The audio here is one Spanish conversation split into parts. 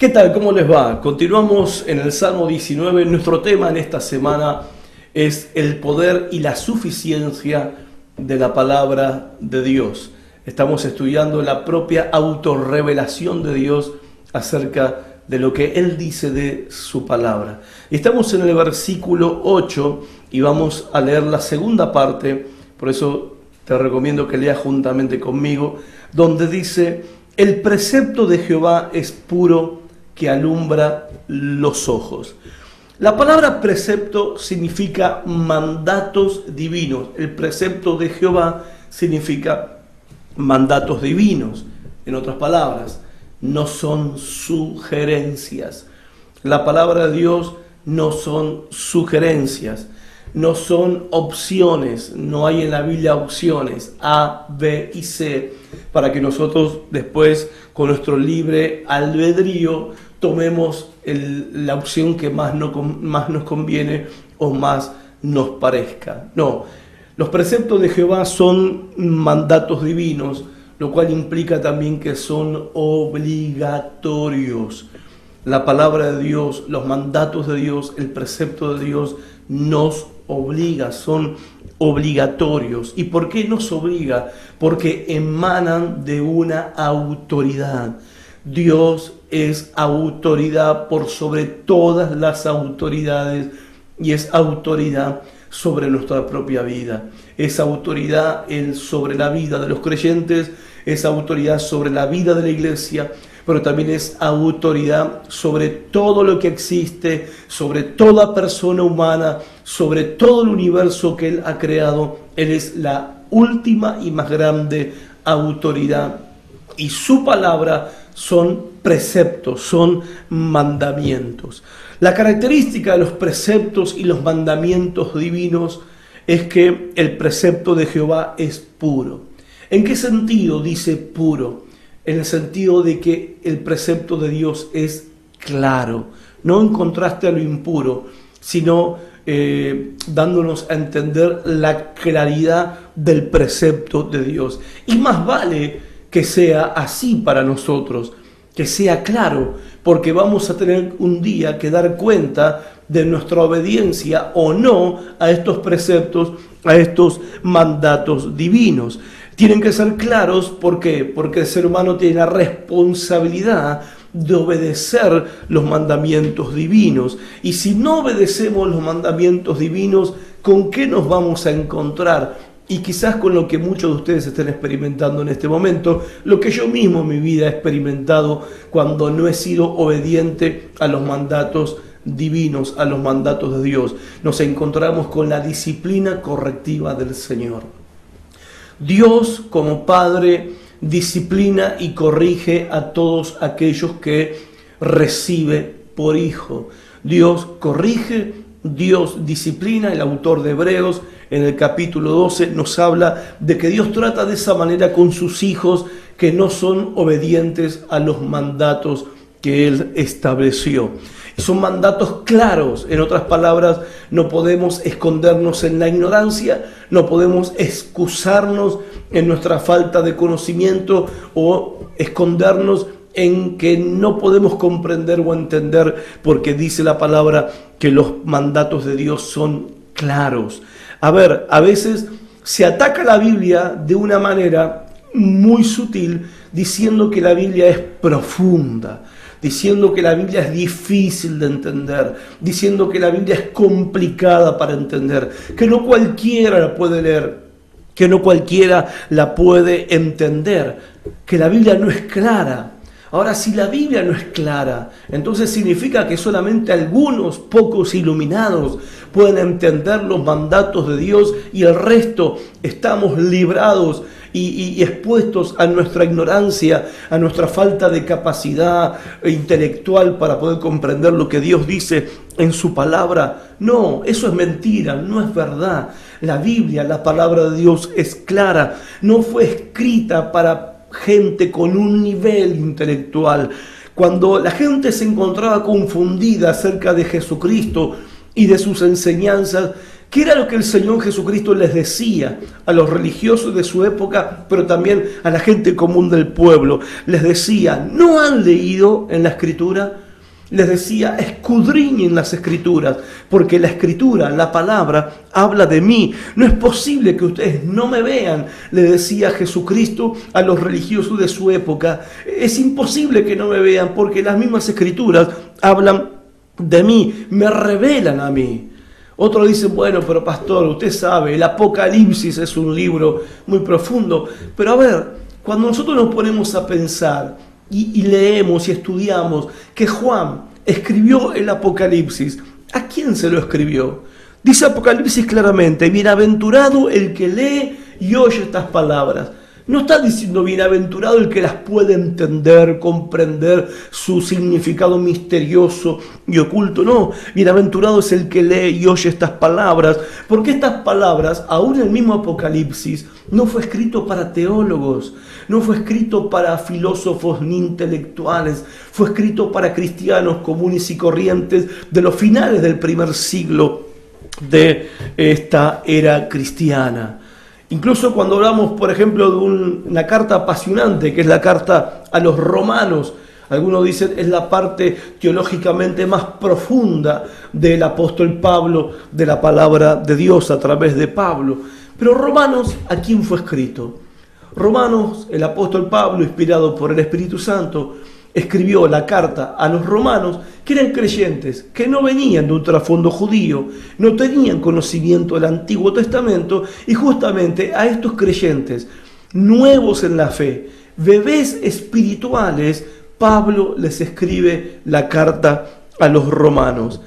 ¿Qué tal? ¿Cómo les va? Continuamos en el Salmo 19. Nuestro tema en esta semana es el poder y la suficiencia de la palabra de Dios. Estamos estudiando la propia autorrevelación de Dios acerca de lo que Él dice de su palabra. Estamos en el versículo 8 y vamos a leer la segunda parte, por eso te recomiendo que leas juntamente conmigo, donde dice: el precepto de Jehová es puro, que alumbra los ojos. La palabra precepto significa mandatos divinos. El precepto de Jehová significa mandatos divinos. En otras palabras, no son sugerencias. La palabra de Dios no son sugerencias, no son opciones. No hay en la Biblia opciones A, B y C para que nosotros después, con nuestro libre albedrío, tomemos la opción que más nos conviene o más nos parezca. No, los preceptos de Jehová son mandatos divinos, lo cual implica también que son obligatorios. La palabra de Dios, los mandatos de Dios, el precepto de Dios nos obliga, son obligatorios. ¿Y por qué nos obliga? Porque emanan de una autoridad. Dios es autoridad por sobre todas las autoridades y es autoridad sobre nuestra propia vida. Es autoridad sobre la vida de los creyentes, es autoridad sobre la vida de la iglesia, pero también es autoridad sobre todo lo que existe, sobre toda persona humana, sobre todo el universo que Él ha creado. Él es la última y más grande autoridad y su palabra son preceptos, son mandamientos. La característica de los preceptos y los mandamientos divinos es que el precepto de Jehová es puro. ¿En qué sentido dice puro? En el sentido de que el precepto de Dios es claro, no en contraste a lo impuro, sino dándonos a entender la claridad del precepto de Dios. Y más vale que sea así para nosotros, que sea claro, porque vamos a tener un día que dar cuenta de nuestra obediencia o no a estos preceptos, a estos mandatos divinos. Tienen que ser claros, ¿por qué? Porque el ser humano tiene la responsabilidad de obedecer los mandamientos divinos. Y si no obedecemos los mandamientos divinos, ¿con qué nos vamos a encontrar? Y quizás con lo que muchos de ustedes estén experimentando en este momento, lo que yo mismo en mi vida he experimentado cuando no he sido obediente a los mandatos divinos, a los mandatos de Dios. Nos encontramos con la disciplina correctiva del Señor. Dios, como Padre, disciplina y corrige a todos aquellos que recibe por hijo. Dios corrige, Dios disciplina. El autor de Hebreos, en el capítulo 12, nos habla de que Dios trata de esa manera con sus hijos que no son obedientes a los mandatos que Él estableció. Son mandatos claros. En otras palabras, no podemos escondernos en la ignorancia, no podemos excusarnos en nuestra falta de conocimiento o escondernos en que no podemos comprender o entender, porque dice la palabra que los mandatos de Dios son claros. A ver, a veces se ataca la Biblia de una manera muy sutil, diciendo que la Biblia es profunda, diciendo que la Biblia es difícil de entender, diciendo que la Biblia es complicada para entender, que no cualquiera la puede leer, que no cualquiera la puede entender, que la Biblia no es clara. Ahora, si la Biblia no es clara, entonces significa que solamente algunos pocos iluminados pueden entender los mandatos de Dios y el resto estamos librados y expuestos a nuestra ignorancia, a nuestra falta de capacidad intelectual para poder comprender lo que Dios dice en su palabra. No, eso es mentira, no es verdad. La Biblia, la palabra de Dios es clara, no fue escrita para gente con un nivel intelectual. Cuando la gente se encontraba confundida acerca de Jesucristo y de sus enseñanzas, ¿Qué era lo que el Señor Jesucristo les decía a los religiosos de su época, pero también a la gente común del pueblo? Les decía, ¿no han leído en la Escritura? Les decía, escudriñen las Escrituras, porque la Escritura, la palabra, habla de mí. No es posible que ustedes no me vean, le decía Jesucristo a los religiosos de su época. Es imposible que no me vean, porque las mismas Escrituras hablan de mí, me revelan a mí. Otros dicen, bueno, pero pastor, usted sabe, el Apocalipsis es un libro muy profundo. Pero a ver, cuando nosotros nos ponemos a pensar y leemos y estudiamos que Juan escribió el Apocalipsis, ¿a quién se lo escribió? Dice Apocalipsis claramente, bienaventurado el que lee y oye estas palabras. No está diciendo bienaventurado el que las puede entender, comprender su significado misterioso y oculto. No, bienaventurado es el que lee y oye estas palabras, porque estas palabras, aún en el mismo Apocalipsis, no fue escrito para teólogos, no fue escrito para filósofos ni intelectuales, fue escrito para cristianos comunes y corrientes de los finales del primer siglo de esta era cristiana. Incluso cuando hablamos, por ejemplo, de una carta apasionante, que es la carta a los romanos, algunos dicen es la parte teológicamente más profunda del apóstol Pablo, de la palabra de Dios a través de Pablo. Pero Romanos, ¿a quién fue escrito? Romanos, el apóstol Pablo, inspirado por el Espíritu Santo, escribió la carta a los romanos que eran creyentes, que no venían de un trasfondo judío, no tenían conocimiento del Antiguo Testamento, y justamente a estos creyentes nuevos en la fe, bebés espirituales, Pablo les escribe la carta a los romanos.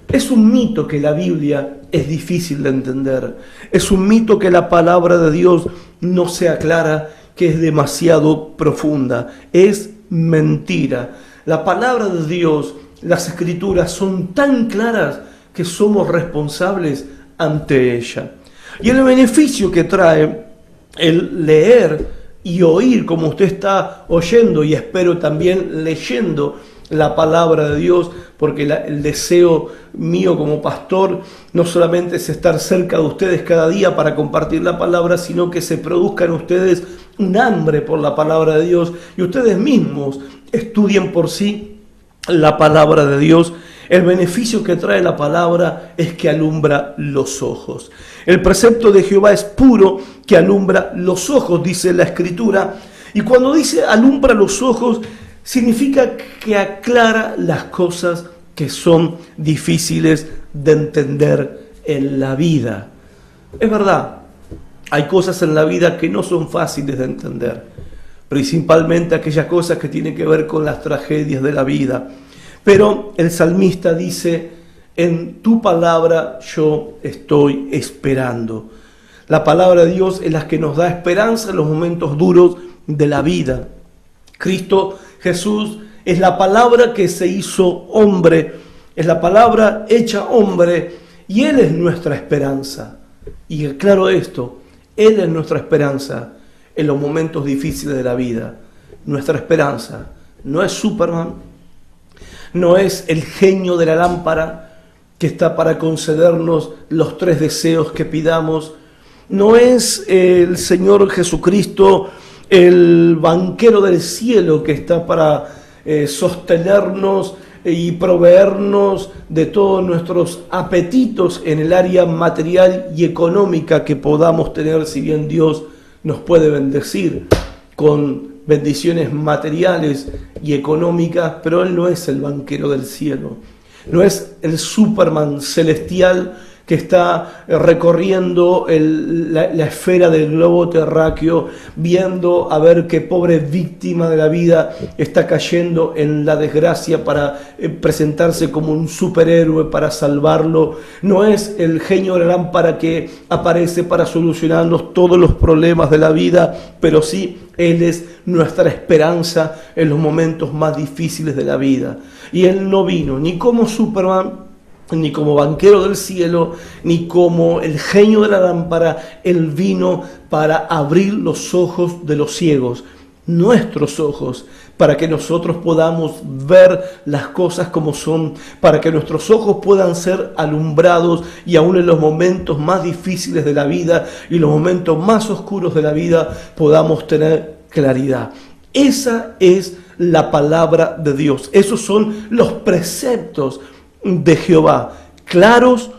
Es un mito que la Biblia es difícil de entender, es un mito que la palabra de Dios no sea clara, que es demasiado profunda, es mentira. La palabra de Dios, las Escrituras son tan claras que somos responsables ante ella. Y el beneficio que trae el leer y oír, como usted está oyendo y espero también leyendo la palabra de Dios, porque el deseo mío como pastor no solamente es estar cerca de ustedes cada día para compartir la palabra, sino que se produzca en ustedes un hambre por la palabra de Dios y ustedes mismos estudien por sí la palabra de Dios. El beneficio que trae la palabra es que alumbra los ojos. El precepto de Jehová es puro, que alumbra los ojos, dice la Escritura. Y cuando dice alumbra los ojos, significa que aclara las cosas que son difíciles de entender en la vida. Es verdad, hay cosas en la vida que no son fáciles de entender, principalmente aquellas cosas que tienen que ver con las tragedias de la vida. Pero el salmista dice, en tu palabra yo estoy esperando. La palabra de Dios es la que nos da esperanza en los momentos duros de la vida. Cristo Jesús es la palabra que se hizo hombre, es la palabra hecha hombre, y Él es nuestra esperanza. Y claro esto, Él es nuestra esperanza en los momentos difíciles de la vida. Nuestra esperanza no es Superman, no es el genio de la lámpara que está para concedernos los 3 deseos que pidamos, no es el Señor Jesucristo, el banquero del cielo que está para sostenernos y proveernos de todos nuestros apetitos en el área material y económica que podamos tener, si bien Dios nos puede bendecir con bendiciones materiales y económicas, pero Él no es el banquero del cielo, no es el Superman celestial que está recorriendo la esfera del globo terráqueo, viendo a ver qué pobre víctima de la vida está cayendo en la desgracia para presentarse como un superhéroe para salvarlo. No es el genio de la lámpara que aparece para solucionarnos todos los problemas de la vida, pero sí Él es nuestra esperanza en los momentos más difíciles de la vida. Y Él no vino ni como Superman, ni como banquero del cielo, ni como el genio de la lámpara. Él vino para abrir los ojos de los ciegos, nuestros ojos, para que nosotros podamos ver las cosas como son, para que nuestros ojos puedan ser alumbrados y aún en los momentos más difíciles de la vida y los momentos más oscuros de la vida podamos tener claridad. Esa es la palabra de Dios. Esos son los preceptos de Jehová. Claros,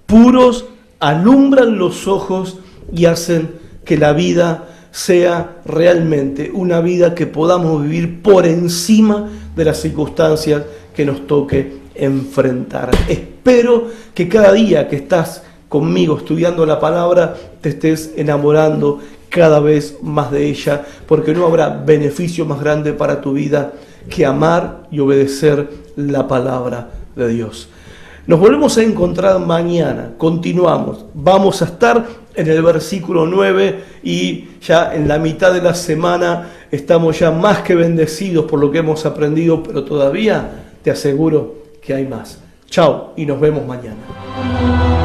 puros, alumbran los ojos y hacen que la vida sea realmente una vida que podamos vivir por encima de las circunstancias que nos toque enfrentar. Espero que cada día que estás conmigo estudiando la palabra te estés enamorando cada vez más de ella, porque no habrá beneficio más grande para tu vida que amar y obedecer la palabra de Dios. Nos volvemos a encontrar mañana, continuamos, vamos a estar en el versículo 9 y ya en la mitad de la semana estamos ya más que bendecidos por lo que hemos aprendido, pero todavía te aseguro que hay más. Chao y nos vemos mañana.